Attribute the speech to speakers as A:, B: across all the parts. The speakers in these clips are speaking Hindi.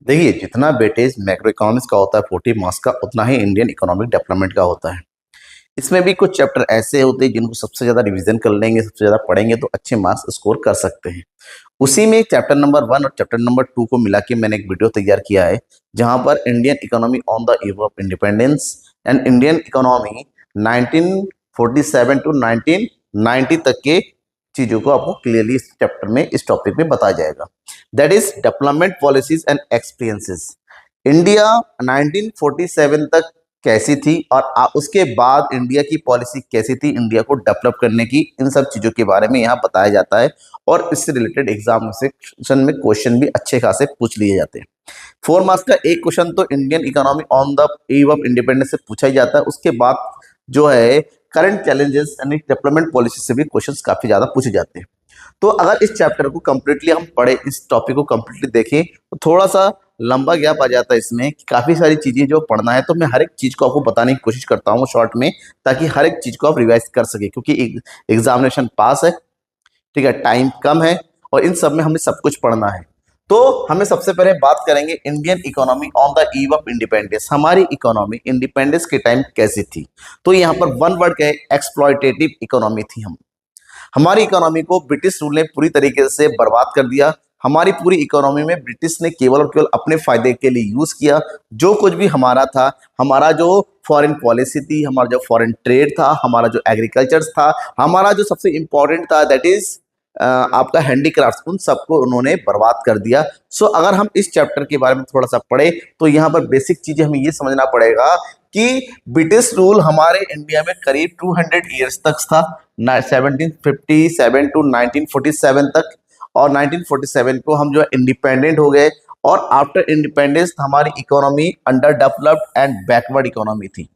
A: देखिए, जितना वेटेज मैक्रो इकोनॉमिक्स का होता है 40 मार्क्स का, उतना ही इंडियन इकोनॉमिक डेवलपमेंट का होता है। इसमें भी कुछ चैप्टर ऐसे होते हैं जिनको सबसे ज्यादा रिवीजन कर लेंगे, सबसे ज्यादा पढ़ेंगे तो अच्छे मार्क्स स्कोर कर सकते हैं। उसी में चैप्टर नंबर 1 और चैप्टर नंबर 2 को मिला के मैंने एक वीडियो तैयार किया है, जहां पर Indian economy on the eve of independence and Indian economy 1947 to 1990 तक के चीजों को आपको क्लियरली इस चैप्टर में, इस टॉपिक में बताया जाएगा। That is development policies and experiences. India 1947 तक कैसी थी और उसके बाद इंडिया की पॉलिसी कैसी थी इंडिया को डेवलप करने की, इन सब चीजों के बारे में यहाँ बताया जाता है। और इससे रिलेटेड एग्जाम सेक्शन में क्वेश्चन भी अच्छे खासे पूछ लिए जाते हैं। 4 मार्क्स का एक क्वेश्चन तो Indian economy on the eve of independence से पूछा ही जाता है। उसके बाद जो है करंट चैलेंजेस यानी डेवलपमेंट पॉलिसी से भी क्वेश्चंस काफी ज्यादा पूछे जाते हैं। तो अगर इस चैप्टर को कंप्लीटली हम पढ़े, इस टॉपिक को कंप्लीटली देखें, तो थोड़ा सा लंबा गैप आ जाता है इसमें कि काफी सारी चीजें जो पढ़ना है, तो मैं हर एक चीज को आपको बताने की कोशिश करता हूँ शॉर्ट में, ताकि हर एक चीज को आप रिवाइज कर सके, क्योंकि एग्जामिनेशन पास है, ठीक है, टाइम कम है और इन सब में हमें सब कुछ पढ़ना है। तो हमें सबसे पहले बात करेंगे Indian economy on the eve of independence. हमारी इकोनॉमी इंडिपेंडेंस के टाइम कैसी थी? तो यहाँ पर वन वर्ड का एक्सप्लॉयटेटिव इकोनॉमी थी। हमारी इकोनॉमी को ब्रिटिश रूल ने पूरी तरीके से बर्बाद कर दिया। हमारी पूरी इकोनॉमी में ब्रिटिश ने केवल और केवल अपने फायदे के लिए यूज किया। जो कुछ भी हमारा था, हमारा जो फॉरेन पॉलिसी थी, हमारा जो फॉरेन ट्रेड था, हमारा जो एग्रीकल्चर था, हमारा जो सबसे इंपॉर्टेंट था दैट इज आपका हैंडीक्राफ्ट, उन सबको उन्होंने बर्बाद कर दिया। सो अगर हम इस चैप्टर के बारे में थोड़ा सा पढ़े तो यहाँ पर बेसिक चीजें हमें ये समझना पड़ेगा कि ब्रिटिश रूल हमारे इंडिया में करीब 200 ईयर्स तक था, 1757 टू 1947 तक। और 1947 को हम जो है इंडिपेंडेंट हो गए, और आफ्टर इंडिपेंडेंस हमारी economy under developed and backward economy थी।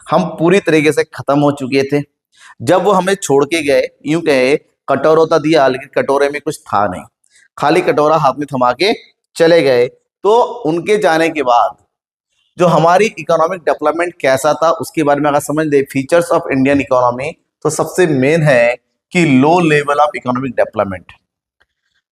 A: हम पूरी तरीके से खत्म हो चुके थे। जब वो हमें छोड़ के गए, यूं कहे कटोरा दिया लेकिन कटोरे में कुछ था नहीं, खाली कटोरा हाथ में थमा के चले गए। तो उनके जाने के बाद जो हमारी इकोनॉमिक डेवलपमेंट कैसा था उसके बारे में अगर समझ ले, फीचर्स ऑफ इंडियन इकोनॉमी, तो सबसे मेन है कि low level of economic development.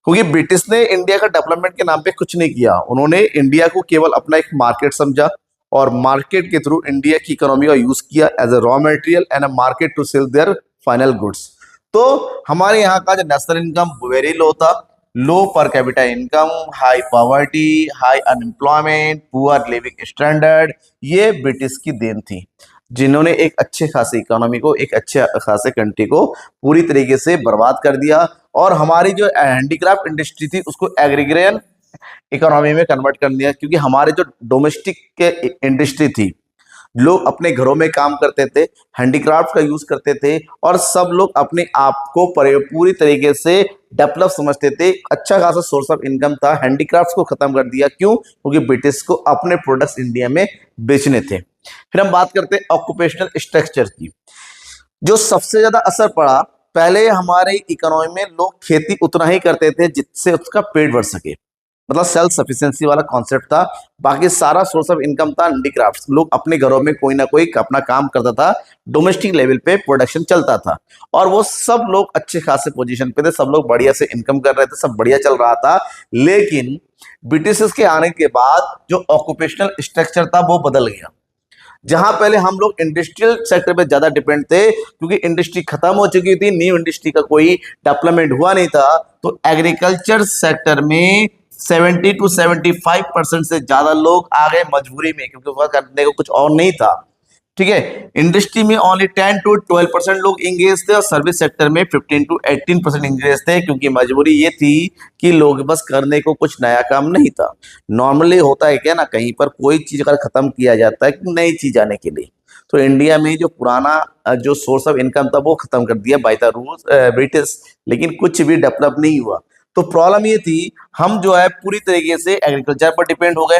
A: क्योंकि ब्रिटिश ने इंडिया का डेवलपमेंट के नाम पे कुछ नहीं किया, उन्होंने इंडिया को केवल अपना एक मार्केट समझा और मार्केट के थ्रू इंडिया की इकोनॉमी का यूज किया as a raw material and a market to sell their final goods. तो हमारे यहाँ का जो नेशनल इनकम वेरी लो था, low per capita income, high poverty, high unemployment, poor living standard, ये ब्रिटिश की देन थी, जिन्होंने एक अच्छे खासे इकोनॉमी को, एक अच्छे खासे कंट्री को पूरी तरीके से बर्बाद कर दिया। और हमारी जो हैंडीक्राफ्ट इंडस्ट्री थी उसको एग्रीगेरियन इकोनॉमी में कन्वर्ट कर दिया, क्योंकि हमारे जो डोमेस्टिक इंडस्ट्री थी, लोग अपने घरों में काम करते थे, हैंडीक्राफ्ट का यूज करते थे, और सब लोग अपने आप को पूरी तरीके से डेवलप समझते थे, अच्छा खासा सोर्स ऑफ इनकम था। हैंडीक्राफ्ट्स को खत्म कर दिया, क्यों? क्योंकि ब्रिटिश को अपने प्रोडक्ट्स इंडिया में बेचने थे। फिर हम बात करते हैं ऑक्यूपेशनल स्ट्रक्चर की। जो सबसे ज्यादा असर पड़ा, पहले हमारे इकोनॉमी में लोग खेती उतना ही करते थे जिससे उसका पेट भर सके, मतलब सेल्फ सफिशिएंसी वाला कॉन्सेप्ट था। बाकी सारा सोर्स ऑफ इनकम था हैंडीक्राफ्ट्स। लोग अपने घरों में कोई ना कोई अपना काम करता था, डोमेस्टिक लेवल पे प्रोडक्शन चलता था, और वो सब लोग अच्छे खासे पोजीशन पे थे, सब लोग बढ़िया से इनकम कर रहे थे, सब बढ़िया चल रहा था। लेकिन ब्रिटिश के आने के बाद जो ऑक्यूपेशनल स्ट्रक्चर था वो बदल गया। जहां पहले हम लोग इंडस्ट्रियल सेक्टर पे ज्यादा डिपेंड थे, क्योंकि इंडस्ट्री खत्म हो चुकी थी, न्यू इंडस्ट्री का कोई डेवलपमेंट हुआ नहीं था, तो एग्रीकल्चर सेक्टर में 70 टू 75% से ज्यादा लोग आ गए मजबूरी में, क्योंकि वह करने को कुछ और नहीं था। ठीक है, इंडस्ट्री में ओनली 10 टू 12% लोग इंगेज थे, और सर्विस सेक्टर में 15 टू 18% इंगेज थे, क्योंकि मजबूरी ये थी कि लोग बस करने को कुछ नया काम नहीं था। नॉर्मली होता है क्या ना, कहीं पर कोई चीज अगर खत्म किया जाता है कि नई चीज आने के लिए, तो इंडिया में जो पुराना जो सोर्स ऑफ इनकम था वो खत्म कर दिया बाय द रूल्स ब्रिटिश, लेकिन कुछ भी डेवलप नहीं हुआ। तो प्रॉब्लम ये थी, हम जो है पूरी तरीके से एग्रीकल्चर पर डिपेंड हो गए।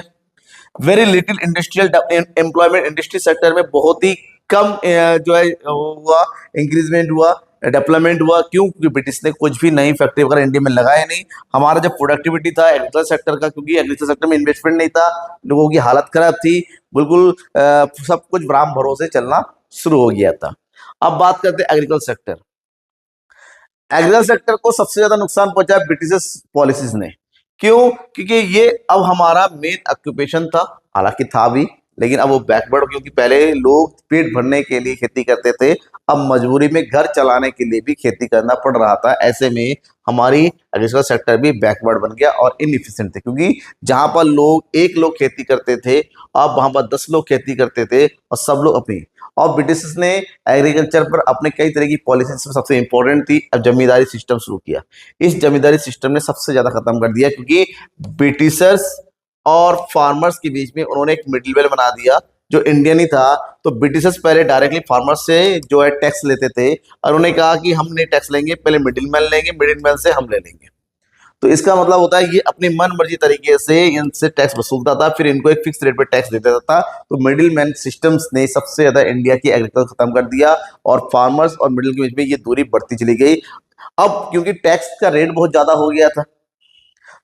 A: Very little industrial employment, industry sector में बहुत ही कम जो है हुआ, इंक्रीजमेंट हुआ, डेवलपमेंट हुआ। क्यों? क्योंकि ब्रिटिश ने कुछ भी नई फैक्ट्री वगैरह इंडिया में लगाया नहीं। हमारा जो प्रोडक्टिविटी था एग्रीकल्चर सेक्टर का, क्योंकि एग्रीकल्चर सेक्टर में इन्वेस्टमेंट नहीं था, लोगों की हालत खराब थी, बिल्कुल सब कुछ भ्राम भरोसे चलना शुरू हो गया था। अब बात करते हैं एग्रीकल्चर सेक्टर। एग्रीकल्चर सेक्टर को सबसे ज्यादा नुकसान पहुंचा ब्रिटिश पॉलिसीज ने। क्यों? क्योंकि ये अब हमारा मेन ऑक्यूपेशन था, हालांकि था भी, लेकिन अब वो बैकवर्ड, क्योंकि पहले लोग पेट भरने के लिए खेती करते थे, अब मजबूरी में घर चलाने के लिए भी खेती करना पड़ रहा था। ऐसे में हमारी एग्रीकल्चर सेक्टर भी बैकवर्ड बन गया और इनएफिशिएंट थे, क्योंकि जहां पर एक लोग खेती करते थे, अब वहां पर 10 लोग खेती करते थे और सब लोग अपनी। और ब्रिटिश ने एग्रीकल्चर पर अपने कई तरह की पॉलिसीज में सबसे इंपॉर्टेंट थी, अब जमींदारी सिस्टम शुरू किया। इस जमींदारी सिस्टम ने सबसे ज्यादा खत्म कर दिया, क्योंकि ब्रिटिशर्स और फार्मर्स के बीच में उन्होंने एक मिडिलवेल बना दिया जो इंडियन ही था। तो ब्रिटिशर्स पहले डायरेक्टली फार्मर्स से जो है टैक्स लेते थे, और उन्होंने कहा कि हम नहीं टैक्स लेंगे, पहले मिडिलमैन लेंगे, मिडिलमैन से हम ले लेंगे। तो इसका मतलब होता है ये अपनी मन मर्जी तरीके से इनसे टैक्स वसूलता था, फिर इनको एक फिक्स रेट पे टैक्स दे देता था। तो मिडिल मैन सिस्टम्स ने सबसे ज्यादा इंडिया की एग्रीकल्चर खत्म कर दिया, और फार्मर्स और मिडिल के बीच में ये दूरी बढ़ती चली गई। अब क्योंकि टैक्स का रेट बहुत ज्यादा हो गया था,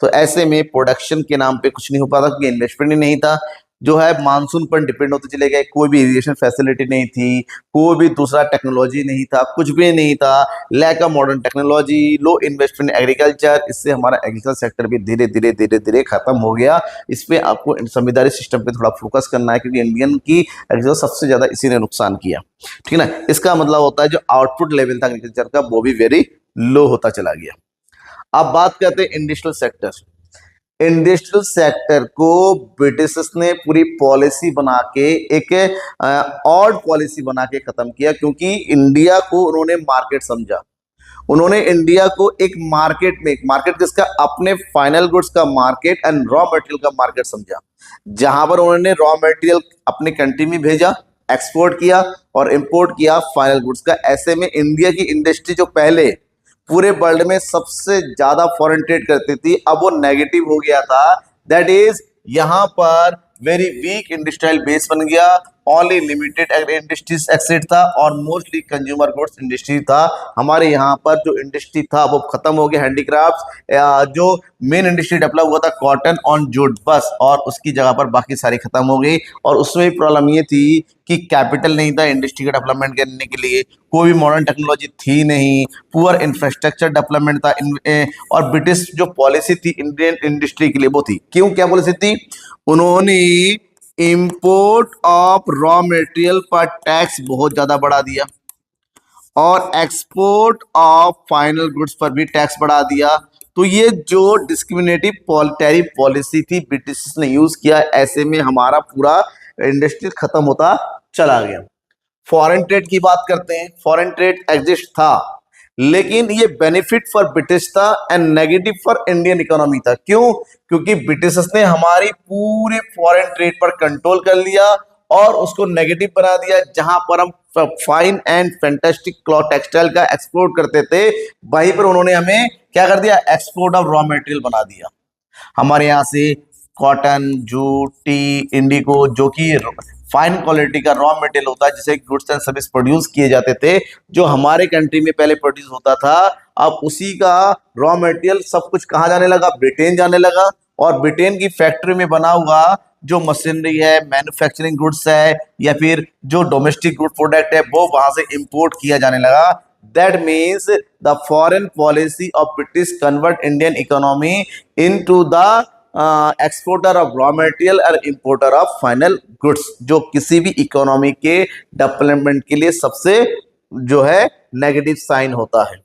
A: तो ऐसे में प्रोडक्शन के नाम पे कुछ नहीं हो पाता, क्योंकि इन्वेस्टमेंट ही नहीं था। जो है मानसून पर डिपेंड होते चले गए, कोई भी इरिगेशन फैसिलिटी नहीं थी, कोई भी दूसरा टेक्नोलॉजी नहीं था, कुछ भी नहीं था। Lack of modern technology, low investment agriculture, इससे हमारा एग्रीकल्चर सेक्टर भी धीरे धीरे धीरे धीरे खत्म हो गया। इस पे आपको जमींदारी सिस्टम पे थोड़ा फोकस करना है, क्योंकि इंडियन की एग्रीकल्चर सबसे ज्यादा इसी ने नुकसान किया। ठीक है ना? इसका मतलब होता है जो आउटपुट लेवल था एग्रीकल्चर का, वो भी वेरी लो होता चला गया। अब बात करते हैं इंडस्ट्रियल सेक्टर। इंडस्ट्रियल सेक्टर को ब्रिटिशर्स ने पूरी पॉलिसी बना के एक ऑड पॉलिसी बना के खत्म किया, क्योंकि इंडिया को उन्होंने मार्केट समझा। उन्होंने इंडिया को एक मार्केट में, एक मार्केट किसका? अपने फाइनल गुड्स का मार्केट एंड रॉ मटेरियल का मार्केट समझा, जहां पर उन्होंने रॉ मटेरियल अपने कंट्री में भेजा, एक्सपोर्ट किया और इंपोर्ट किया फाइनल गुड्स का। ऐसे में इंडिया की इंडस्ट्री जो पहले पूरे वर्ल्ड में सबसे ज्यादा फॉरेन ट्रेड करती थी, अब वो नेगेटिव हो गया था। दैट इज यहां पर वेरी वीक इंडस्ट्रियल बेस बन गया, ओनली लिमिटेड इंडस्ट्रीज एक्सेट था, और मोस्टली कंज्यूमर गुड्स इंडस्ट्री था। हमारे यहाँ पर जो इंडस्ट्री था वो खत्म हो गया। हैंडीक्राफ्ट, जो मेन इंडस्ट्री डेवलप हुआ था कॉटन और जूट, बस, और उसकी जगह पर बाकी सारी खत्म हो गई। और उसमें भी प्रॉब्लम ये थी कि कैपिटल नहीं था इंडस्ट्री का डेवलपमेंट करने के लिए, कोई भी मॉडर्न टेक्नोलॉजी थी नहीं, पुअर इंफ्रास्ट्रक्चर डेवलपमेंट था। और ब्रिटिश जो पॉलिसी थी इंडियन इंडस्ट्री के लिए वो थी, क्यों, क्या पॉलिसी थी? उन्होंने इंपोर्ट ऑफ रॉ मटेरियल पर टैक्स बहुत ज्यादा बढ़ा दिया, और एक्सपोर्ट ऑफ फाइनल गुड्स पर भी टैक्स बढ़ा दिया। तो ये जो डिस्क्रिमिनेटिव टैरिफ पॉलिसी थी ब्रिटिश ने यूज किया। ऐसे में हमारा पूरा इंडस्ट्री खत्म होता चला गया। फॉरेन ट्रेड की बात करते हैं। फॉरेन ट्रेड एग्जिस्ट था, लेकिन ये बेनिफिट फॉर ब्रिटिश था and negative for Indian economy था। क्यों? क्योंकि ब्रिटिशर्स ने हमारी पूरे फॉरेन ट्रेड पर कंट्रोल कर लिया और उसको नेगेटिव बना दिया। जहां पर हम fine and fantastic cloth textile का एक्सपोर्ट करते थे, वहीं पर उन्होंने हमें क्या कर दिया? एक्सपोर्ट ऑफ रॉ मटेरियल बना दिया। हमारे यहाँ से कॉटन, जूट, टी, इंडिगो, जो कि फाइन क्वालिटी का रॉ मटेरियल होता है, जिसे गुड्स एंड सर्विस प्रोड्यूस किए जाते थे, जो हमारे कंट्री में पहले प्रोड्यूस होता था, अब उसी का रॉ मटेरियल सब कुछ कहाँ जाने लगा? ब्रिटेन जाने लगा। और ब्रिटेन की फैक्ट्री में बना हुआ जो मशीनरी है, मैन्युफैक्चरिंग गुड्स है, या फिर जो डोमेस्टिक गुड प्रोडक्ट है, वो वहां से इंपोर्ट किया जाने लगा। That means the foreign policy of British convert Indian economy into the exporter of raw material और importer of final goods, जो किसी भी इकोनॉमी के डेवलपमेंट के लिए सबसे जो है नेगेटिव साइन होता है।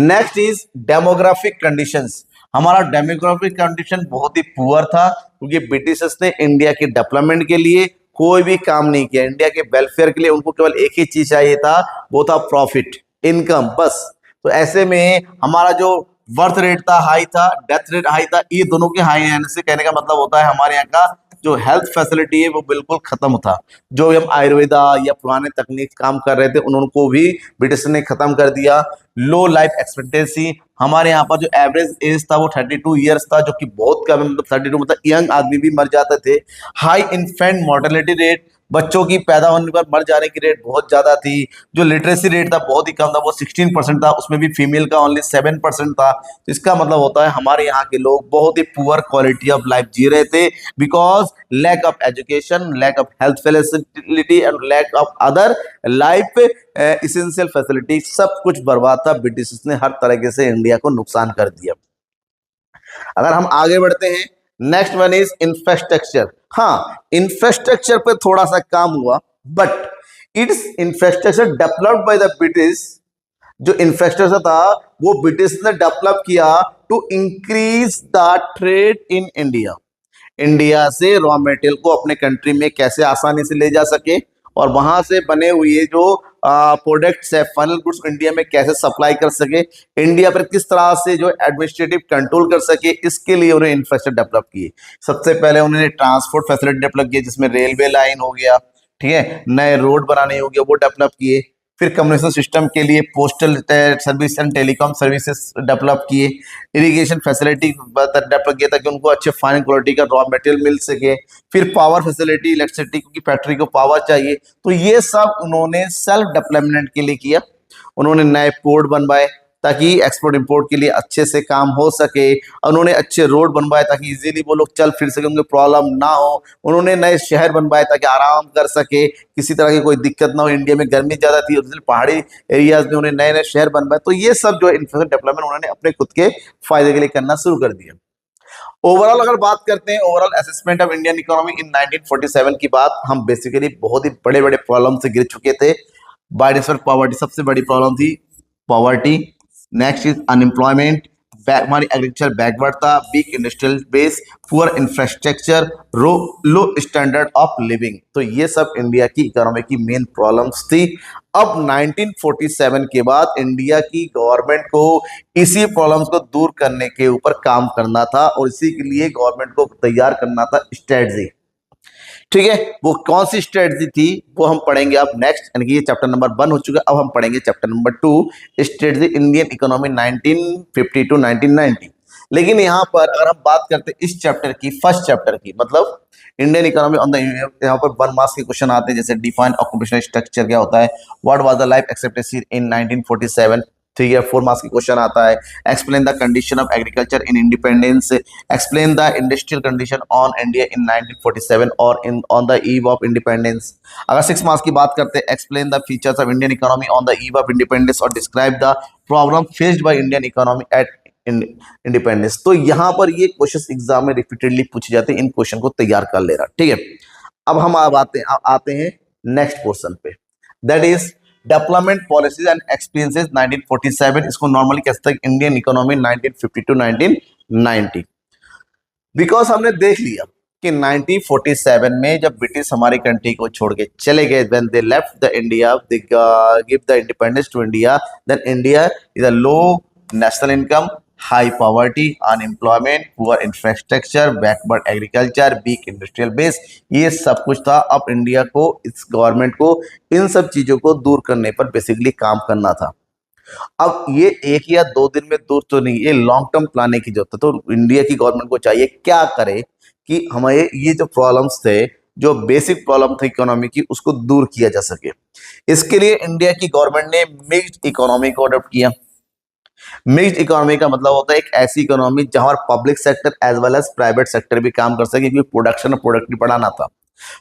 A: Next is demographic conditions. हमारा डेमोग्राफिक कंडीशन बहुत ही पुअर था, क्योंकि ब्रिटिशर्स ने इंडिया के डेवलपमेंट के लिए कोई भी काम नहीं किया। इंडिया के वेलफेयर के लिए उनको केवल एक ही चीज चाहिए था, वो था प्रॉफिट, इनकम, बस। तो ऐसे में हमारा जो बर्थ रेट था हाई था, डेथ रेट हाई था। ये दोनों के हाई रहने से कहने का मतलब होता है हमारे यहाँ का जो हेल्थ फैसिलिटी है वो बिल्कुल खत्म था। जो हम आयुर्वेदा या पुराने तकनीक काम कर रहे थे, उनको भी ब्रिटिश ने खत्म कर दिया। लो लाइफ एक्सपेक्टेंसी, हमारे यहाँ पर जो एवरेज एज था वो 32 ईयर्स था, जो कि बहुत कम, मतलब 32 मतलब यंग आदमी भी मर जाते थे। हाई इन्फेंट मोर्टेलिटी रेट, बच्चों की पैदा होने पर मर जाने की रेट बहुत ज्यादा थी। जो लिटरेसी रेट था बहुत ही कम था, वो 16% था, उसमें भी फीमेल का ओनली 7% था। तो इसका मतलब होता है हमारे यहाँ के लोग बहुत ही पुअर क्वालिटी ऑफ लाइफ जी रहे थे, because lack of education, lack of health facility and lack of other life essential facility, सब कुछ बर्बाद था। ब्रिटिश ने हर तरीके से इंडिया को नुकसान कर दिया। अगर हम आगे बढ़ते हैं, नेक्स्ट वन इज इंफ्रास्ट्रक्चर। हाँ, इंफ्रास्ट्रक्चर पे थोड़ा सा काम हुआ, but it's infrastructure developed by the British. जो इंफ्रास्ट्रक्चर था वो ब्रिटिश ने डेवलप किया to increase the trade in India. India से रॉ मटेरियल को अपने कंट्री में कैसे आसानी से ले जा सके और वहां से बने हुए जो प्रोडक्ट्स है, फाइनल गुड्स इंडिया में कैसे सप्लाई कर सके, इंडिया पर किस तरह से जो एडमिनिस्ट्रेटिव कंट्रोल कर सके, इसके लिए उन्हें इंफ्रास्ट्रक्चर डेवलप किए। सबसे पहले उन्होंने ट्रांसपोर्ट फैसिलिटी डेवलप किए, जिसमें रेलवे लाइन हो गया, ठीक है, नए रोड बनाने हो गया, वो डेवलप किए। फिर कम्युनिकेशन सिस्टम के लिए postal service and telecom services develop किए। इरिगेशन फैसिलिटी डेवलप किया ताकि उनको अच्छे फाइन क्वालिटी का रॉ मटेरियल मिल सके। फिर पावर फैसिलिटी, इलेक्ट्रिसिटी, क्योंकि फैक्ट्री को पावर चाहिए, तो ये सब उन्होंने सेल्फ डेवलपमेंट के लिए किया। उन्होंने नए पोर्ट बनवाए ताकि एक्सपोर्ट इंपोर्ट के लिए अच्छे से काम हो सके। उन्होंने अच्छे रोड बनवाए ताकि इजीली वो लोग चल फिर सके, उनको प्रॉब्लम ना हो। उन्होंने नए शहर बनवाए ताकि आराम कर सके, किसी तरह की कोई दिक्कत ना हो। इंडिया में गर्मी ज्यादा थी, उसलिए पहाड़ी एरियाज में उन्हें नए नए शहर बनवाए। तो ये सब जो इंफ्रास्ट्रक्चर डेवलपमेंट उन्होंने अपने खुद के फायदे के लिए करना शुरू कर दिया। ओवरऑल अगर बात करते हैं, overall assessment of Indian economy in 1947 की बात, हम बेसिकली बहुत ही बड़े बड़े प्रॉब्लम से गिर चुके थे। बाइडेफर पॉवर्टी सबसे बड़ी प्रॉब्लम थी, पॉवर्टी। नेक्स्ट इज अनएम्प्लॉयमेंट, हमारी एग्रीकल्चर बैकवर्ड था, weak industrial base, poor infrastructure, low standard of living. तो ये सब इंडिया की इकोनॉमी की मेन प्रॉब्लम्स थी। अब 1947 के बाद इंडिया की गवर्नमेंट को इसी प्रॉब्लम्स को दूर करने के ऊपर काम करना था और इसी के लिए गवर्नमेंट को तैयार करना था स्ट्रेटजी। ठीक है, वो कौन सी स्ट्रेटजी थी वो हम पढ़ेंगे अब नेक्स्ट, यानी कि ये चैप्टर नंबर 1 हो चुका है। अब हम पढ़ेंगे chapter number 2, strategy Indian economy 1950 to 1990। लेकिन यहाँ पर अगर हम बात करते हैं इस चैप्टर की, फर्स्ट चैप्टर की, मतलब इंडियन इकोनॉमी ऑन द, यहाँ पर 1 मार्क्स के क्वेश्चन आते हैं, जैसे डिफाइन ऑक्यूपेशनल स्ट्रक्चर क्या होता है, what was the life expectancy in 1947, 3 या 4 मार्क्स की क्वेश्चन आता है। Explain the condition of agriculture in independence, explain the industrial condition on India in 1947 और in on the eve of independence. अगर 6 मार्क्स की बात करते हैं, explain the features of Indian economy on the eve of independence और describe the problem faced by Indian economy at independence. तो यहाँ पर ये क्वेश्चन एग्जाम में रिपीटेडली पूछे जाते हैं, इन क्वेश्चन को तैयार कर ले रहा, ठीक है। अब हम आते हैं नेक्स्ट पोर्शन पे, that is development policies and experiences 1947। इसको नॉर्मली कहते हैं इंडियन इकोनॉमी 1950 टू 1990। बिकॉज हमने देख लिया कि 1947 में जब ब्रिटिश हमारी कंट्री को छोड़ के चले गए, when they left the India, they give the independence to India, then India is a low national income, high poverty, unemployment, poor infrastructure, backward agriculture, weak industrial base, ये सब कुछ था। अब इंडिया को, इस गवर्नमेंट को इन सब चीजों को दूर करने पर बेसिकली काम करना था। अब ये 1 या 2 दिन में दूर तो नहीं, ये लॉन्ग टर्म प्लानिंग की जरूरत है। तो इंडिया की गवर्नमेंट को चाहिए क्या करे कि हमारे ये जो प्रॉब्लम्स थे, जो बेसिक प्रॉब्लम थे इकोनॉमी की, उसको दूर किया जा सके। इसके लिए इंडिया की गवर्नमेंट ने मिक्स्ड इकोनॉमी को अडॉप्ट किया। मिक्स्ड इकोनॉमी का मतलब होता है एक ऐसी इकोनॉमी जहां public sector as well as private sector भी काम कर सके, क्योंकि प्रोडक्शन और प्रोडक्टिव बढ़ाना था।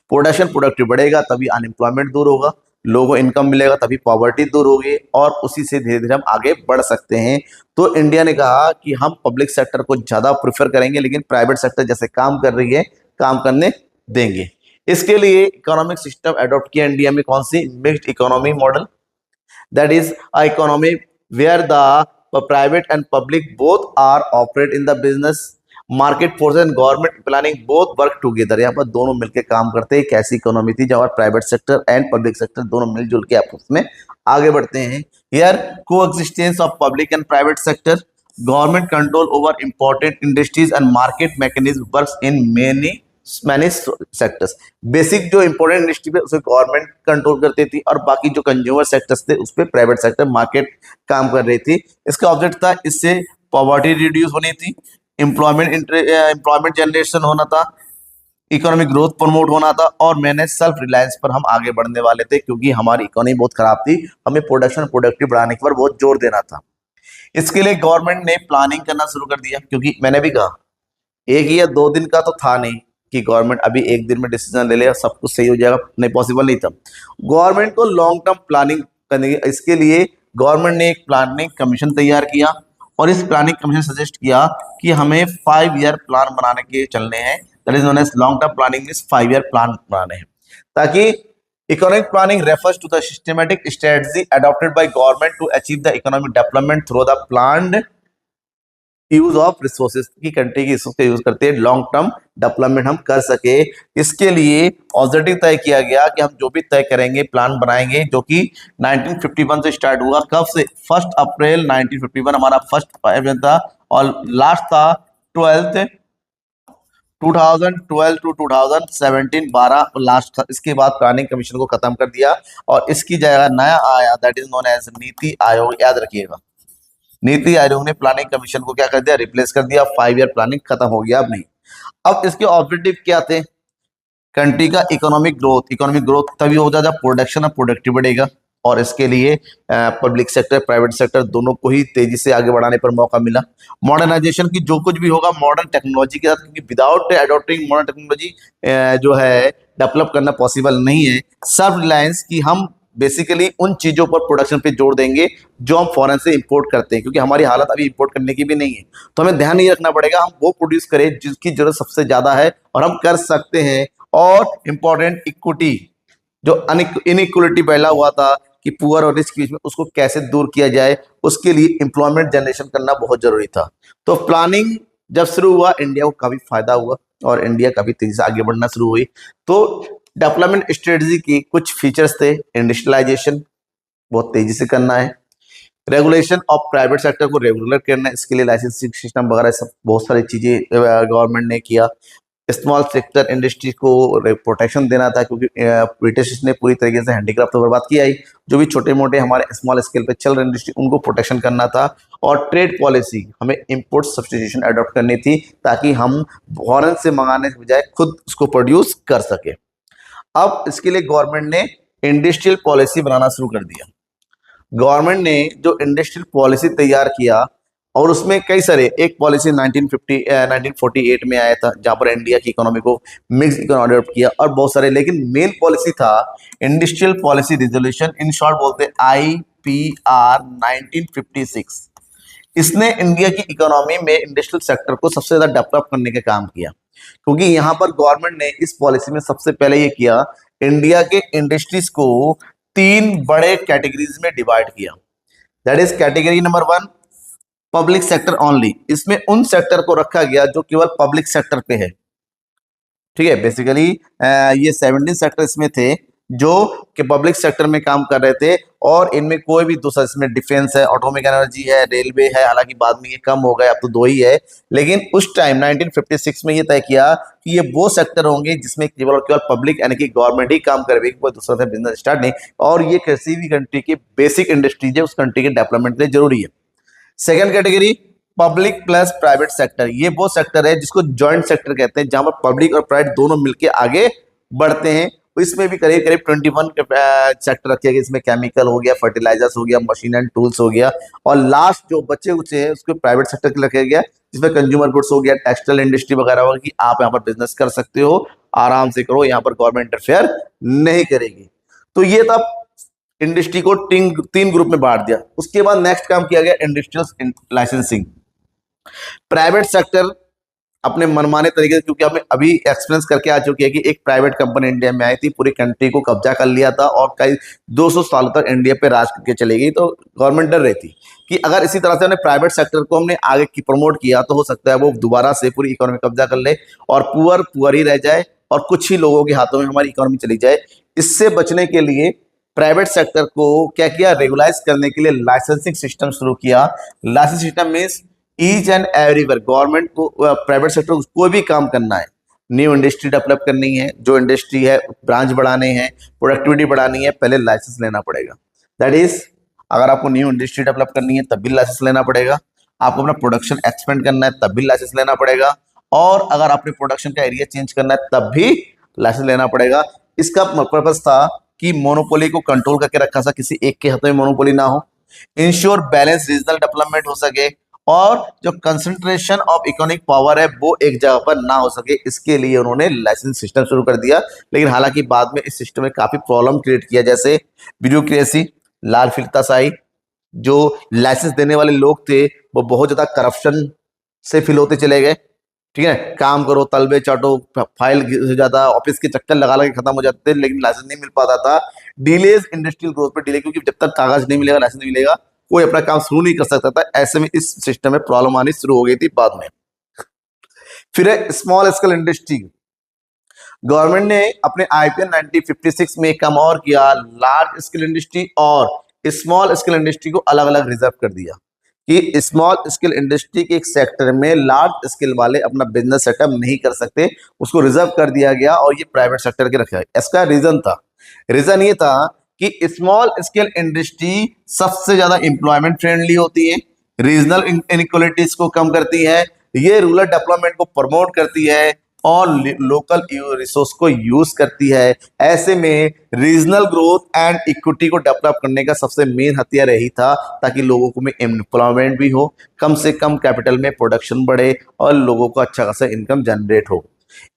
A: प्रोडक्शन प्रोडक्टिव बढ़ेगा तभी अनएम्प्लॉयमेंट दूर होगा, लोगों को इनकम मिलेगा तभी पॉवर्टी दूर होगी, और उसी से धीरे धीरे हम आगे बढ़ सकते हैं। तो इंडिया ने कहा कि हम पब्लिक सेक्टर को ज्यादा प्रेफर करेंगे, लेकिन प्राइवेट सेक्टर जैसे काम कर रही है काम करने देंगे। इसके लिए इकोनॉमिक सिस्टम अडॉप्ट किया इंडिया में, कौन सी, mixed economy model, that is a economy where द private and public both are operate in the business, market forces and government planning both work together। यहाँ पर दोनों मिलकर काम करते हैं। एक ऐसी इकोनॉमी थी जहाँ private sector and public sector दोनों मिलजुल के आपस में आगे बढ़ते हैं। Here coexistence of public and private sector, government control over important industries and market mechanism works in many sectors. Basic जो इंपॉर्टेंट इंडस्ट्री पे उसे गवर्नमेंट कंट्रोल करती थी, और बाकी जो कंज्यूमर सेक्टर्स थे उस पर प्राइवेट सेक्टर मार्केट काम कर रही थी। इसका ऑब्जेक्ट था इससे पॉवर्टी रिड्यूस होनी थी, एम्प्लॉयमेंट जनरेशन होना था, इकोनॉमिक ग्रोथ प्रमोट होना था, और मैंने सेल्फ रिलायंस पर हम आगे बढ़ने वाले थे, क्योंकि हमारी इकोनॉमी बहुत खराब थी, हमें प्रोडक्शन प्रोडक्टिव बढ़ाने पर बहुत जोर देना था। इसके लिए गवर्नमेंट ने प्लानिंग करना शुरू कर दिया, क्योंकि मैंने भी कहा 1 या 2 दिन का तो था नहीं कि गवर्नमेंट अभी 1 दिन में डिसीजन ले लेगा सब कुछ सही हो जाएगा, नहीं, पॉसिबल नहीं था। गवर्नमेंट को लॉन्ग टर्म प्लानिंग करने की, इसके लिए गवर्नमेंट ने एक प्लानिंग कमीशन तैयार किया, और इस प्लानिंग कमीशन सजेस्ट किया कि हमें 5 ईयर प्लान बनाने के चलने हैं, that is known as long term planning, means 5 year plan बनाने हैं, ताकि economic planning refers to the systematic strategy adopted by government to achieve the economic development through the planned use of resources की कंट्री की रिसोर्स का यूज करते हैं लॉन्ग टर्म डेवलपमेंट हम कर सके। इसके लिए ऑब्जेक्टिव तय किया गया कि हम जो भी तय करेंगे प्लान बनाएंगे, जो कि 1951 से स्टार्ट हुआ। कब से? 1 अप्रैल 1951 हमारा फर्स्ट 5 था और लास्ट था 2012 टू 2017 12 लास्ट था। इसके बाद प्लानिंग कमीशन को खत्म कर दिया और इसकी जगह नया आया, that is known as NITI Aayog. याद रखिएगा, नीति आयोग ने प्लानिंग कमीशन को क्या कर दिया? रिप्लेस कर दिया। 5 ईयर प्लानिंग खत्म हो गया, अब नहीं। अब इसके ऑब्जेक्टिव क्या थे? कंट्री का इकोनॉमिक ग्रोथ तभी हो जाता जब प्रोडक्शन और प्रोडक्टिव बढ़ेगा, और इसके लिए पब्लिक सेक्टर प्राइवेट सेक्टर दोनों को ही तेजी से आगे बढ़ाने पर मौका मिला। मॉडर्नाइजेशन की जो कुछ भी होगा मॉडर्न टेक्नोलॉजी के साथ, क्योंकि विदाउट अडॉप्टिंग मॉडर्न टेक्नोलॉजी जो है डेवलप करना पॉसिबल नहीं है। सेल्फ रिलायंस की हम बेसिकली उन चीजों पर प्रोडक्शन पे जोर देंगे जो हम फॉरेन से इंपोर्ट करते हैं, क्योंकि हमारी हालत अभी इंपोर्ट करने की भी नहीं है। तो हमें ध्यान नहीं रखना पड़ेगा, हम वो प्रोड्यूस करें जिसकी जरूरत सबसे ज्यादा है और हम कर सकते हैं। और इंपॉर्टेंट इक्विटी, जो इनइक्वलिटी फैला हुआ था कि पुअर और रिच के बीच में, उसको कैसे दूर किया जाए, उसके लिए एम्प्लॉयमेंट जनरेशन करना बहुत जरूरी था। तो प्लानिंग जब शुरू हुआ इंडिया को काफी फायदा हुआ और इंडिया काफी तेजी से आगे बढ़ना शुरू हुई। तो डेवलपमेंट स्ट्रेटजी की कुछ फीचर्स थे। इंडस्ट्रियलाइजेशन बहुत तेजी से करना है, रेगुलेशन ऑफ प्राइवेट सेक्टर को रेगुलर करना है, इसके लिए लाइसेंसिंग सिस्टम वगैरह सब बहुत सारी चीजें गवर्नमेंट ने किया। स्मॉल सेक्टर इंडस्ट्री को प्रोटेक्शन देना था, क्योंकि ब्रिटिश ने पूरी तरीके से हैंडीक्राफ्ट तो बर्बाद किया ही, जो भी छोटे मोटे हमारे स्मॉल स्केल पे चल रहे इंडस्ट्री उनको प्रोटेक्शन करना था। और ट्रेड पॉलिसी हमें इंपोर्ट सब्स्टिट्यूशन अडॉप्ट करनी थी, ताकि हम फॉरेन से मंगाने के बजाय खुद उसको प्रोड्यूस कर सके। अब इसके लिए गवर्नमेंट ने इंडस्ट्रियल पॉलिसी बनाना शुरू कर दिया। गवर्नमेंट ने जो इंडस्ट्रियल पॉलिसी तैयार किया, और उसमें कई सारे, एक पॉलिसी 1948 में आया था जहां पर इंडिया की इकोनॉमी को मिक्स इकोनॉमी अडॉप्ट किया, और बहुत सारे, लेकिन मेन पॉलिसी था industrial policy resolution, in short बोलते IPR 1956। इसने इंडिया की इकोनॉमी में इंडस्ट्रियल सेक्टर को सबसे ज्यादा डेवलप करने का काम किया, क्योंकि यहाँ पर गवर्नमेंट ने इस पॉलिसी में सबसे पहले ये किया, इंडिया के इंडस्ट्रीज को 3 बड़े कैटेगरीज में डिवाइड किया। That is category number 1 public sector only. इसमें उन सेक्टर को रखा गया जो केवल पब्लिक सेक्टर पे है, ठीक है। बेसिकली ये 17 सेक्टर इसमें थे जो कि पब्लिक सेक्टर में काम कर रहे थे, और इनमें कोई भी दूसरा, इसमें डिफेंस है, ऑटोमिक एनर्जी है, रेलवे है, हालांकि बाद में ये कम हो गए, अब तो 2 ही है। लेकिन उस टाइम 1956 में ये तय किया कि ये वो सेक्टर होंगे जिसमें केवल और केवल पब्लिक यानी कि गवर्नमेंट ही काम करेगी, कोई दूसरा से बिजनेस स्टार्ट नहीं। और ये किसी भी कंट्री की बेसिक इंडस्ट्रीज है, उस कंट्री के डेवलपमेंट के लिए जरूरी है। Second category public plus private sector. ये वो सेक्टर है जिसको जॉइंट सेक्टर कहते हैं, जहां पर पब्लिक और प्राइवेट दोनों मिलकर आगे बढ़ते हैं। इसमें भी करीब करीब 21 सेक्टर रखे गए। इसमें केमिकल हो गया, फर्टिलाइजर्स हो गया, मशीन एंड टूल्स हो गया, और लास्ट जो बचे कुचे हैं उसको प्राइवेट सेक्टर के रखा गया, जिसमें कंज्यूमर गुड्स हो गया, टेक्सटाइल इंडस्ट्री वगैरह होगी, कि आप यहाँ पर बिजनेस कर सकते हो, आराम से करो, यहाँ पर गवर्नमेंट इंटरफेयर नहीं करेगी। तो ये था इंडस्ट्री को 3 ग्रुप में बांट दिया। उसके बाद नेक्स्ट काम किया गया इंडस्ट्रियल लाइसेंसिंग। प्राइवेट सेक्टर अपने मनमाने तरीके से, क्योंकि हमें अभी एक्सपीरियंस करके आ चुकी है कि एक प्राइवेट कंपनी इंडिया में आई थी, पूरी कंट्री को कब्जा कर लिया था और कई 200 सालों तक इंडिया पे राज करके चली गई। तो गवर्नमेंट डर रही थी कि अगर इसी तरह से हमने प्राइवेट सेक्टर को हमने आगे की प्रमोट किया तो हो सकता है वो दोबारा से पूरी इकोनॉमी कब्जा कर ले और पुअर ही रह जाए और कुछ ही लोगों के हाथों में हमारी इकोनॉमी चली जाए। इससे बचने के लिए प्राइवेट सेक्टर को क्या किया, रेगुलाइज करने के लिए लाइसेंसिंग सिस्टम शुरू किया। Licence system means each and everywhere government को प्राइवेट सेक्टर को कोई भी काम करना है, न्यू इंडस्ट्री डेवलप करनी है, जो इंडस्ट्री है ब्रांच बढ़ाने हैं, प्रोडक्टिविटी बढ़ानी है, पहले लाइसेंस लेना पड़ेगा। दैट इज अगर आपको न्यू इंडस्ट्री डेवलप करनी है तब भी लाइसेंस लेना पड़ेगा, आपको अपना प्रोडक्शन एक्सपेंड करना है तब भी लाइसेंस लेना पड़ेगा, और अगर अपने प्रोडक्शन का एरिया चेंज करना है तब भी लाइसेंस लेना पड़ेगा। इसका पर्पस था कि मोनोपोली को कंट्रोल करके रखा था, किसी एक के हाथ में मोनोपोली ना हो, इंश्योर बैलेंस रीजनल डेवलपमेंट हो सके, और जो कंसंट्रेशन ऑफ इकोनॉमिक पावर है वो एक जगह पर ना हो सके। इसके लिए उन्होंने लाइसेंस सिस्टम शुरू कर दिया। लेकिन हालांकि बाद में इस सिस्टम में काफी प्रॉब्लम क्रिएट किया, जैसे ब्यूरोक्रेसी, लाल फिरताशाही, जो लाइसेंस देने वाले लोग थे वो बहुत ज्यादा करप्शन से फिल होते चले गए। ठीक है, काम करो, तलबे चाटो, फाइल हो जाता, ऑफिस के चक्कर लगा लगा के खत्म हो जाते थे, लेकिन लाइसेंस नहीं मिल पाता था। डिलेज इंडस्ट्रियल ग्रोथ पे डिले, क्योंकि जब तक कागज नहीं मिलेगा, लाइसेंस नहीं मिलेगा, कोई अपना काम शुरू नहीं कर सकता था। ऐसे में इस सिस्टम में प्रॉब्लम आनी शुरू हो गई थी बाद में। फिर है स्मॉल स्केल इंडस्ट्री। गवर्नमेंट ने अपने आईपीएल 1956 में कम और किया, लार्ज स्केल इंडस्ट्री और स्मॉल स्केल इंडस्ट्री को अलग अलग रिजर्व कर दिया कि स्मॉल स्केल इंडस्ट्री के एक सेक्टर में लार्ज स्केल वाले अपना बिजनेस सेटअप नहीं कर सकते, उसको रिजर्व कर दिया गया और ये प्राइवेट सेक्टर के रखा है। इसका रीजन ये था कि स्मॉल स्केल इंडस्ट्री सबसे ज्यादा इंप्लॉयमेंट फ्रेंडली होती है, रीजनल इनइक्वालिटीज को कम करती है, ये रूरल डेवलपमेंट को प्रमोट करती है और लोकल रिसोर्स को यूज करती है। ऐसे में रीजनल ग्रोथ एंड इक्विटी को डेवलप करने का सबसे मेन हथियार यही था, ताकि लोगों को में एम्प्लॉयमेंट भी हो, कम से कम कैपिटल में प्रोडक्शन बढ़े और लोगों को अच्छा खासा इनकम जनरेट हो।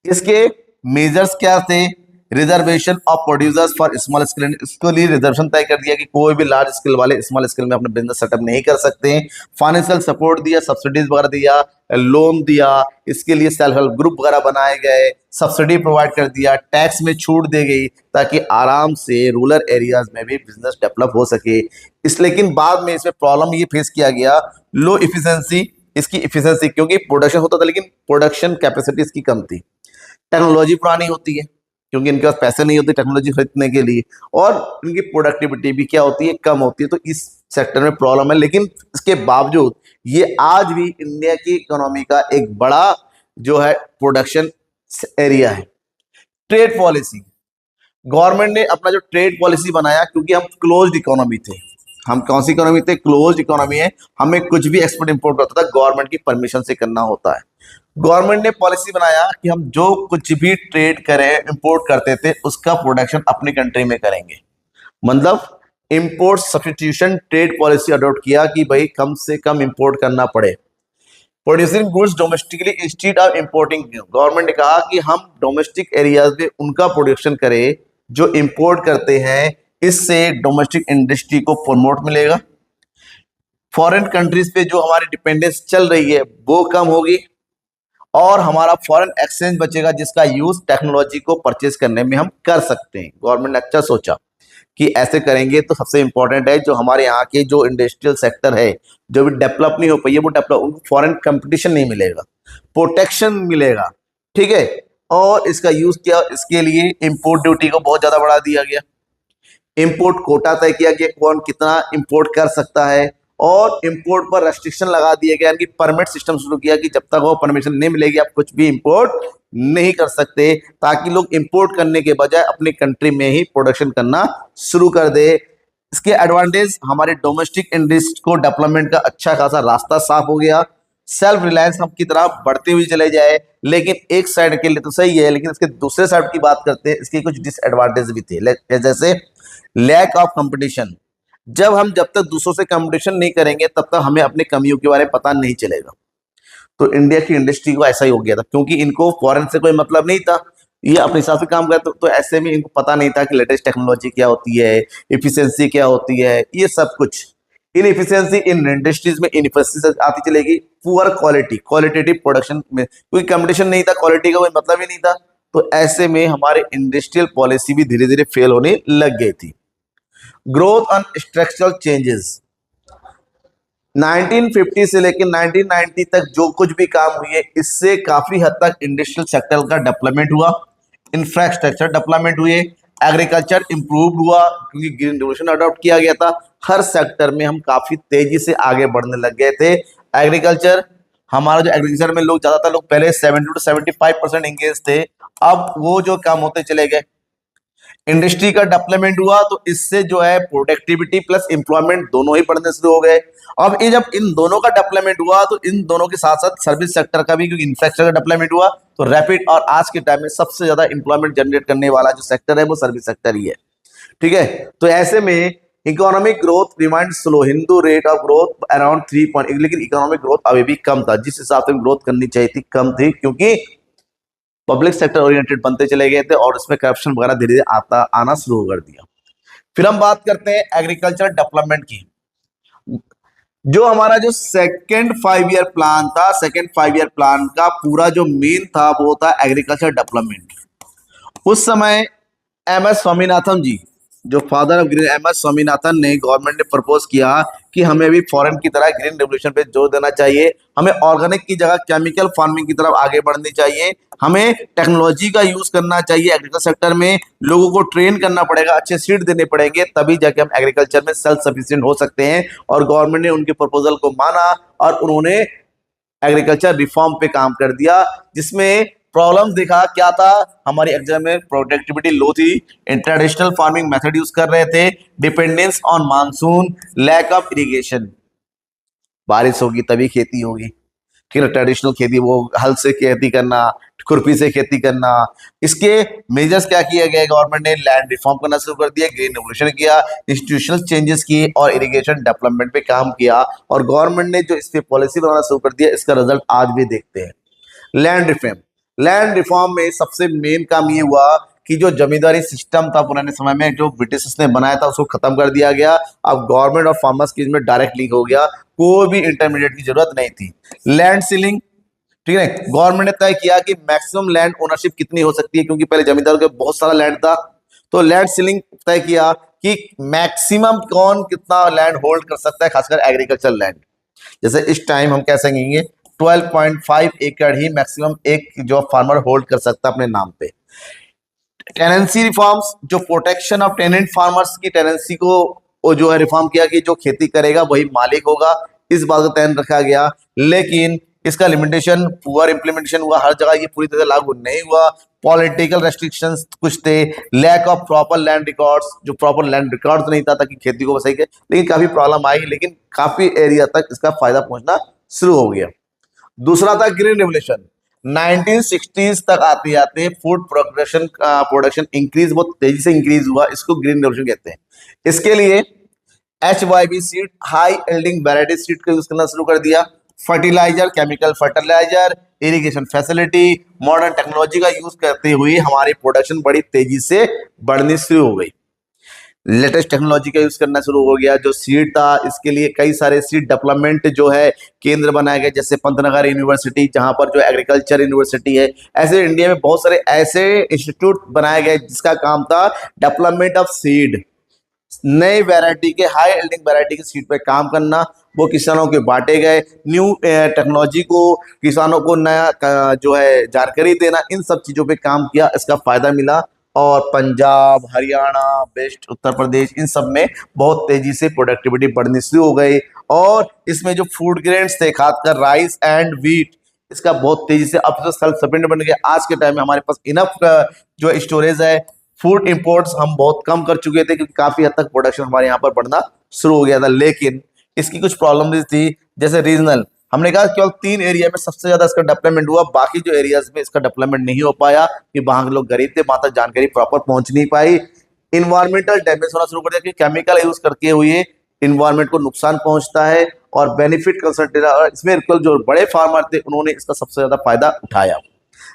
A: इसके मेजर्स क्या थे? Reservation of producers for small scale, इसके लिए रिजर्वेशन तय कर दिया कि कोई भी लार्ज स्केल वाले स्मॉल स्केल में अपना बिजनेस सेटअप नहीं कर सकते हैं। फाइनेंशियल सपोर्ट दिया, सब्सिडीज वगैरह दिया, लोन दिया, इसके लिए सेल्फ हेल्प ग्रुप वगैरह बनाए गए, सब्सिडी प्रोवाइड कर दिया, टैक्स में छूट दी गई ताकि आराम से रूरल एरियाज में भी बिजनेस डेवलप हो सके। इस लेकिन बाद में इसमें प्रॉब्लम ये फेस किया गया, लो इफिशिएंसी, इसकी इफिशिएंसी, क्योंकि प्रोडक्शन होता था लेकिन प्रोडक्शन कैपेसिटी इसकी कम थी। टेक्नोलॉजी पुरानी होती है क्योंकि इनके पास पैसे नहीं होते टेक्नोलॉजी खरीदने के लिए, और इनकी प्रोडक्टिविटी भी क्या होती है, कम होती है। तो इस सेक्टर में प्रॉब्लम है, लेकिन इसके बावजूद ये आज भी इंडिया की इकोनॉमी का एक बड़ा जो है प्रोडक्शन एरिया है। ट्रेड पॉलिसी, गवर्नमेंट ने अपना जो ट्रेड पॉलिसी बनाया, क्योंकि हम क्लोज्ड इकोनॉमी थे, हम कौन सी इकोनॉमी थे, क्लोज्ड इकोनॉमी है, हमें कुछ भी एक्सपोर्ट इंपोर्ट करता था गवर्नमेंट की परमिशन से करना होता है। गवर्नमेंट ने पॉलिसी बनाया कि हम जो कुछ भी ट्रेड करें, इंपोर्ट करते थे, उसका प्रोडक्शन अपनी कंट्री में करेंगे। मतलब import substitution trade policy adopt किया कि भाई कम से कम इंपोर्ट करना पड़े। Producing goods domestically instead of importing, government ने कहा कि हम डोमेस्टिक एरियाज में उनका प्रोडक्शन करें जो इंपोर्ट करते हैं, इससे डोमेस्टिक इंडस्ट्री को प्रमोट मिलेगा, फॉरेन कंट्रीज पे जो हमारी डिपेंडेंस चल रही है वो कम होगी और हमारा फॉरेन एक्सचेंज बचेगा, जिसका यूज टेक्नोलॉजी को परचेज करने में हम कर सकते हैं। गवर्नमेंट ने अच्छा सोचा कि ऐसे करेंगे तो सबसे इंपॉर्टेंट है जो हमारे यहाँ के जो इंडस्ट्रियल सेक्टर है जो भी डेवलप नहीं हो पाई है, वो डेवलप, फॉरेन कंपटीशन नहीं मिलेगा, प्रोटेक्शन मिलेगा। ठीक है, और इसका यूज किया, इसके लिए इंपोर्ट ड्यूटी को बहुत ज्यादा बढ़ा दिया गया, इंपोर्ट कोटा तय किया गया कौन कितना इंपोर्ट कर सकता है, और इंपोर्ट पर रेस्ट्रिक्शन लगा दिया गया, यानी परमिट सिस्टम शुरू किया कि जब तक वो परमिशन नहीं मिलेगी आप कुछ भी इंपोर्ट नहीं कर सकते, ताकि लोग इंपोर्ट करने के बजाय अपनी कंट्री में ही प्रोडक्शन करना शुरू कर दे। इसके एडवांटेज, हमारे डोमेस्टिक इंडस्ट्री को डेवलपमेंट का अच्छा खासा रास्ता साफ हो गया, सेल्फ रिलायंस हम की तरफ बढ़ते हुए चले जाए। लेकिन एक साइड के लिए तो सही है, लेकिन इसके दूसरे साइड की बात करते हैं, इसके कुछ डिसएडवांटेज भी थे, जैसे लैक ऑफ कंपटीशन। जब तक दूसरों से कंपटीशन नहीं करेंगे तब तक हमें अपनी कमियों के बारे में पता नहीं चलेगा। तो इंडिया की इंडस्ट्री को ऐसा ही हो गया था, क्योंकि इनको फॉरेन से कोई मतलब नहीं था, ये अपने हिसाब से काम करते, तो ऐसे में इनको पता नहीं था कि लेटेस्ट टेक्नोलॉजी क्या होती है, इफिशियंसी क्या होती है, ये सब कुछ। इन इफिशियंसी इन इंडस्ट्रीज में इनइफिशियंसी आती चलेगी, पुअर क्वालिटेटिव प्रोडक्शन में कोई कंपटीशन नहीं था, क्वालिटी का कोई मतलब ही नहीं था। तो ऐसे में हमारे इंडस्ट्रियल पॉलिसी भी धीरे धीरे फेल होने लग गई थी। ग्रोथ ऑन स्ट्रक्चरल चेंजेस, 1950 से लेकर 1990 तक जो कुछ भी काम हुई है, इससे काफी हद तक इंडस्ट्रियल सेक्टर का डेवलपमेंट हुआ, इंफ्रास्ट्रक्चर डेवलपमेंट हुए, एग्रीकल्चर इंप्रूव हुआ क्योंकि ग्रीन रेवोल्यूशन अडॉप्ट किया गया था। हर सेक्टर में हम काफी तेजी से आगे बढ़ने लग गए थे। एग्रीकल्चर, हमारा जो एग्रीकल्चर में लोग ज्यादातर लोग पहले 70 to 75% एंगेज थे, अब वो जो काम होते चले गए। इंडस्ट्री का डेवलपमेंट हुआ तो इससे जो है प्रोडक्टिविटी प्लस एम्प्लॉयमेंट दोनों ही बढ़ने शुरू हो गए। अब ये जब इन दोनों का डेवलपमेंट हुआ तो इन दोनों के साथ साथ सर्विस सेक्टर का भी, क्योंकि इंफ्रास्ट्रक्चर का डेवलपमेंट हुआ तो रैपिड, और आज के टाइम में सबसे ज्यादा एम्प्लॉयमेंट जनरेट करने वाला जो सेक्टर है वो सर्विस सेक्टर ही है। ठीक है, तो ऐसे में economic growth remind slow, Hindu rate of growth around 3 लेकिन इकोनॉमिक ग्रोथ अभी भी कम था, जिस हिसाब से ग्रोथ करनी चाहिए थी कम थी, क्योंकि पब्लिक सेक्टर ओरिएंटेड बनते चले गए थे और उसमें करप्शन वगैरह धीरे धीरे आना शुरू कर दिया। फिर हम बात करते हैं एग्रीकल्चर डेवलपमेंट की। जो हमारा जो सेकेंड 5 ईयर प्लान था, सेकेंड 5 ईयर प्लान का पूरा जो मेन था वो था एग्रीकल्चर डेवलपमेंट। उस समय एम एस स्वामीनाथन जी, जो father of green, M S Swaminathan ने, गवर्नमेंट ने प्रपोज किया कि हमें भी फॉरेन की तरह ग्रीन रेवोल्यूशन पे जोर देना चाहिए, हमें ऑर्गेनिक की जगह केमिकल फार्मिंग की तरफ आगे बढ़नी चाहिए, हमें टेक्नोलॉजी का यूज करना चाहिए एग्रीकल्चर सेक्टर में, लोगों को ट्रेन करना पड़ेगा, अच्छे सीड देने पड़ेंगे, तभी जाके हम एग्रीकल्चर में सेल्फ सफिशिएंट हो सकते हैं। और गवर्नमेंट ने उनके प्रपोजल को माना और उन्होंने एग्रीकल्चर रिफॉर्म पे काम कर दिया, जिसमें प्रॉब्लम देखा क्या था, हमारी एग्जाम में प्रोडक्टिविटी लो थी, ट्रेडिशनल फार्मिंग मेथड यूज कर रहे थे, dependence on monsoon, lack of irrigation, बारिश होगी तभी खेती होगी, ठीक है, ट्रेडिशनल खेती वो हल से खेती करना, खुरपी से खेती करना। इसके मेजर्स क्या किया गया, गवर्नमेंट ने लैंड रिफॉर्म करना शुरू कर दिया, ग्रीन रेवोल्यूशन किया, इंस्टीट्यूशनल चेंजेस किए और इरिगेशन डेवलपमेंट पे काम किया, और गवर्नमेंट ने जो इस पे पॉलिसी बनाना शुरू कर दिया, इसका रिजल्ट आज भी देखते हैं। लैंड रिफॉर्म, लैंड रिफॉर्म में सबसे मेन काम ये हुआ कि जो जमींदारी सिस्टम था पुराने समय में जो ब्रिटिशर्स ने बनाया था उसको खत्म कर दिया गया। अब गवर्नमेंट और फार्मर्स के इसमें डायरेक्ट लिंक हो गया, कोई भी इंटरमीडिएट की जरूरत नहीं थी। लैंड सीलिंग, ठीक है, गवर्नमेंट ने तय किया कि मैक्सिमम लैंड ओनरशिप कितनी हो सकती है, क्योंकि पहले जमींदारों के बहुत सारा लैंड था, तो लैंड सीलिंग तय किया कि मैक्सिमम कौन कितना लैंड होल्ड कर सकता है, खासकर एग्रीकल्चर लैंड। जैसे इस टाइम हम कह सकेंगे 12.5 एकड़ ही मैक्सिमम एक जो फार्मर होल्ड कर सकता है अपने नाम पे। टेनेंसी रिफॉर्म्स, जो प्रोटेक्शन ऑफ टेनेंट फार्मर्स की टेनेंसी को वो जो है रिफॉर्म किया कि जो खेती करेगा वही मालिक होगा, इस बात का ध्यान रखा गया, लेकिन इसका लिमिटेशन, पुअर इंप्लीमेंटेशन हुआ, हर जगह ये पूरी तरह लागू नहीं हुआ, पॉलिटिकल रेस्ट्रिक्शंस कुछ थे, lack of proper land records, जो प्रॉपर लैंड रिकॉर्ड्स नहीं था ताकि खेती को सही के, लेकिन काफी प्रॉब्लम आई, लेकिन काफी एरिया तक इसका फायदा पहुंचना शुरू हो गया। दूसरा था ग्रीन रेवोल्यूशन, 1960s तक आते आते फूड प्रोडक्शन इंक्रीज, बहुत तेजी से इंक्रीज हुआ, इसको ग्रीन रेवोल्यूशन कहते हैं। इसके लिए HYB seed, high yielding variety seed का यूज करना शुरू कर दिया, fertiliser, chemical fertiliser, irrigation facility, modern technology का यूज करते हुए हमारी प्रोडक्शन बड़ी तेजी से बढ़नी शुरू हो गई। लेटेस्ट टेक्नोलॉजी का यूज करना शुरू हो गया। जो सीड था इसके लिए कई सारे सीड डेवलपमेंट जो है केंद्र बनाए गए, जैसे पंतनगर यूनिवर्सिटी, जहां पर जो एग्रीकल्चर यूनिवर्सिटी है, ऐसे इंडिया में बहुत सारे ऐसे इंस्टीट्यूट बनाए गए जिसका काम था डेवलपमेंट ऑफ सीड, नई वैरायटी के, हाई यील्डिंग वैरायटी के सीड पे काम करना, वो किसानों के बांटे गए, न्यू टेक्नोलॉजी को किसानों को नया जो है जानकारी देना, इन सब चीजों पे काम किया, इसका फायदा मिला। और पंजाब, हरियाणा, वेस्ट उत्तर प्रदेश, इन सब में बहुत तेजी से प्रोडक्टिविटी बढ़नी शुरू हो गई, और इसमें जो फूड ग्रेन्स थे, खासकर राइस एंड व्हीट, इसका बहुत तेजी से अब तो सेल्फ सफिशिएंट बन गया। आज के टाइम में हमारे पास इनफ जो स्टोरेज है, फूड इंपोर्ट्स हम बहुत कम कर चुके थे, क्योंकि काफी हद तक प्रोडक्शन हमारे यहाँ पर बढ़ना शुरू हो गया था, लेकिन इसकी कुछ प्रॉब्लम थी, जैसे रीजनल, हमने कहा केवल 3 एरिया में सबसे ज्यादा इसका डेवलपमेंट हुआ, बाकी जो एरियाज में इसका डेवलपमेंट नहीं हो पाया, कि वहां के लोग गरीब थे, वहां तक जानकारी प्रॉपर पहुंच नहीं पाई। इन्वायरमेंटल डैमेज होना शुरू कर दिया, कि केमिकल यूज करके हुए इन्वायरमेंट को नुकसान पहुंचता है, और बेनिफिट कंसल्टेंट, और इसमें जो बड़े फार्मर थे उन्होंने इसका सबसे ज्यादा फायदा उठाया।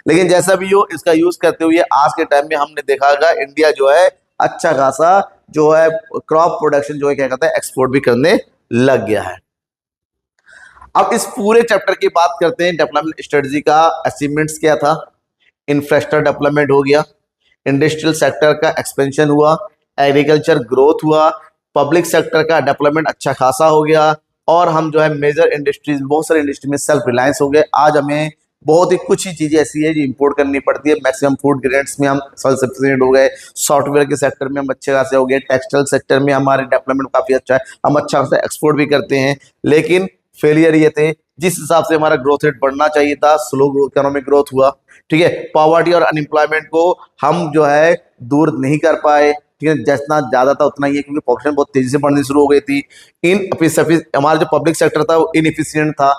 A: लेकिन जैसा भी हो, इसका यूज करते हुए आज के टाइम में हमने देखा होगा इंडिया जो है अच्छा खासा जो है क्रॉप प्रोडक्शन जो है क्या कहते हैं एक्सपोर्ट भी करने लग गया है। अब इस पूरे चैप्टर की बात करते हैं, डेवलपमेंट स्ट्रेटजी का अचीवमेंट्स क्या था। इंफ्रास्ट्रक्चर डेवलपमेंट हो गया, इंडस्ट्रियल सेक्टर का एक्सपेंशन हुआ, एग्रीकल्चर ग्रोथ हुआ, पब्लिक सेक्टर का डेवलपमेंट अच्छा खासा हो गया, और हम जो है मेजर इंडस्ट्रीज, बहुत सारे इंडस्ट्री में सेल्फ रिलायंस हो गए। आज हमें बहुत ही कुछ ही चीजें ऐसी है जो इंपोर्ट करनी पड़ती है, मैक्सिमम फूड ग्रेन्स में हम सेल्फ सफिशिएंट हो गए, सॉफ्टवेयर के सेक्टर में हम अच्छे खासे हो गए, टेक्सटाइल सेक्टर में हमारे डेवलपमेंट काफी अच्छा है, हम अच्छा खासा एक्सपोर्ट भी करते हैं। लेकिन फेलियर ये थे, जिस हिसाब से हमारा ग्रोथ रेट बढ़ना चाहिए था, स्लो इकोनॉमिक ग्रोथ हुआ, ठीक है। पॉवर्टी और अनएम्प्लॉयमेंट को हम जो है दूर नहीं कर पाए, ठीक है, जितना ज्यादा था उतना ही है, क्योंकि पॉपुलेशन बहुत तेजी से बढ़नी शुरू हो गई थी। हमारा जो पब्लिक सेक्टर था वो इनएफिशिएंट था,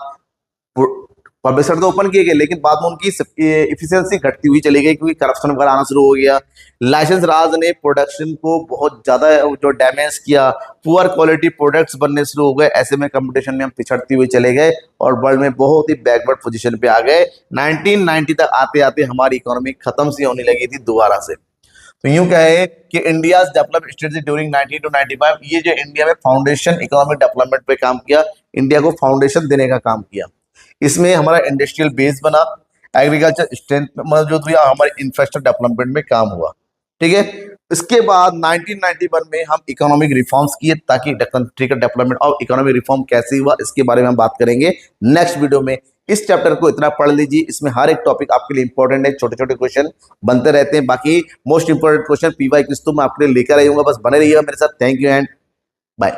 A: पब्लिक सेक्टर तो ओपन किए गए, लेकिन बाद में उनकी इफिशियंसी घटती हुई चली गई, क्योंकि करप्शन वगैरह आना शुरू हो गया। लाइसेंस राज ने प्रोडक्शन को बहुत ज्यादा जो डैमेज किया, पुअर क्वालिटी प्रोडक्ट्स बनने शुरू हो गए, ऐसे में कंपटीशन में हम पिछड़ते हुए चले गए और वर्ल्ड में बहुत ही बैकवर्ड पोजीशन पे आ गए। 1990 तक आते आते हमारी इकोनॉमी खत्म सी होने लगी थी दोबारा से। तो यूं कहे कि India develop strategy during 90 to 95, ये जो इंडिया में फाउंडेशन इकोनॉमिक डेवलपमेंट पे काम किया, इंडिया को फाउंडेशन देने का काम किया। इसमें हमारा इंडस्ट्रियल बेस बना, एग्रीकल्चर स्ट्रेंथ मौजूद हुआ, हमारे इंफ्रास्ट्रक्चर डेवलपमेंट में काम हुआ। ठीक है। इसके बाद 1991 में हम इकोनॉमिक रिफॉर्म्स किए ताकि कंट्री का डेवलपमेंट, और इकोनॉमिक रिफॉर्म कैसे हुआ इसके बारे में हम बात करेंगे नेक्स्ट वीडियो में। इस चैप्टर को इतना पढ़ लीजिए, इसमें हर एक टॉपिक आपके लिए इंपॉर्टेंट है, छोटे छोटे क्वेश्चन बनते रहते हैं। बाकी मोस्ट इंपॉर्टेंट क्वेश्चन पीवाई किस तो मैं आपके लिए लेकर आई हूँ, बस बने रहिएगा मेरे साथ। Thank you and bye.